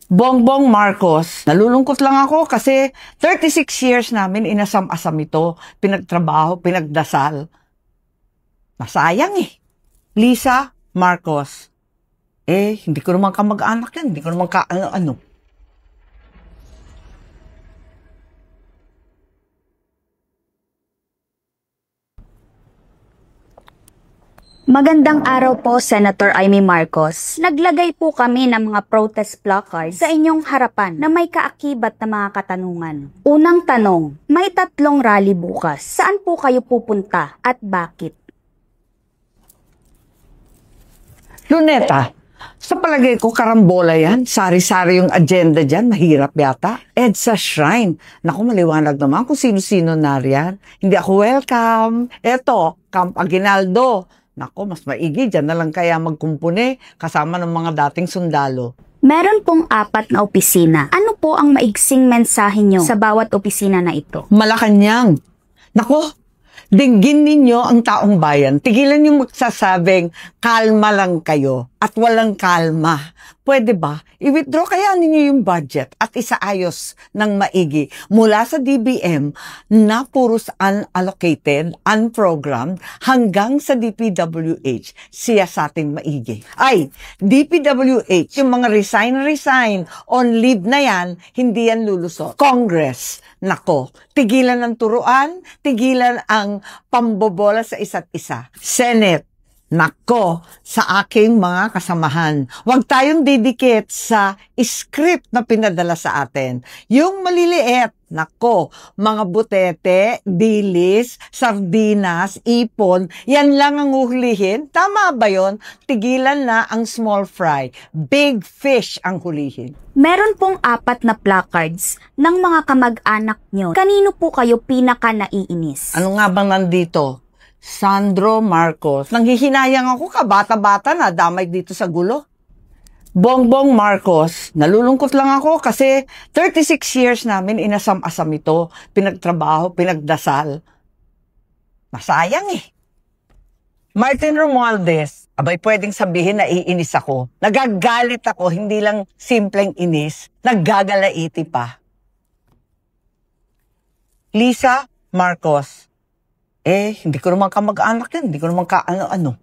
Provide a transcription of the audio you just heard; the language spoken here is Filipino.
Bongbong Marcos. Nalulungkot lang ako kasi 36 years namin inasam-asam ito. Pinagtrabaho, pinagdasal. Masayang eh. Lisa Marcos. Hindi ko naman kamag-anak yan. Hindi ko naman ano-ano. Magandang araw po, Senator Amy Marcos. Naglagay po kami ng mga protest placards sa inyong harapan na may kaakibat na mga katanungan. Unang tanong, may 3 rally bukas. Saan po kayo pupunta at bakit? Luneta, sa palagay ko karambola yan. Sari-sari yung agenda dyan. Mahirap yata. EDSA Shrine. Naku, maliwanag naman kung sino-sino nariyan. Hindi ako welcome. Eto, Camp Aguinaldo. Naku, mas maigi. Dyan na lang kaya magkumpune kasama ng mga dating sundalo. Meron pong 4 na opisina. Ano po ang maigsing mensahe nyo sa bawat opisina na ito? Malacanang. Naku, dinggin ninyo ang taong bayan. Tigilan yung magsasabing kalma lang kayo at walang kalma. Pwede ba? I-withdraw kaya ninyo yung budget at isaayos ng maigi mula sa DBM na puros unallocated, unprogrammed hanggang sa DPWH. Siya sa ating maigi. Ay, DPWH, yung mga resign on leave na yan, hindi yan lulusot. Congress, nako, tigilan ang turuan, tigilan ang pambobola sa isa't isa. Senate, nako, sa aking mga kasamahan. Huwag tayong didikit sa script na pinadala sa atin. Yung maliliit, nako, mga butete, dilis, sardinas, ipon, yan lang ang uhulihin. Tama ba yon? Tigilan na ang small fry. Big fish ang hulihin. Meron pong 4 na placards ng mga kamag-anak nyo. Kanino po kayo pinaka naiinis? Ano nga bang nandito? Sandro Marcos. Nanghihinayang ako ka, bata-bata na damay dito sa gulo. Bongbong Marcos. Nalulungkot lang ako kasi 36 years namin inasam-asam ito. Pinagtrabaho, pinagdasal. Masayang eh. Martin Romualdez. Abay, pwedeng sabihin na iinis ako. Nagagalit ako, hindi lang simpleng inis. Naggagalaiti pa. Lisa Marcos. Hindi ko naman kamag-anak yan. Hindi ko naman ano-ano.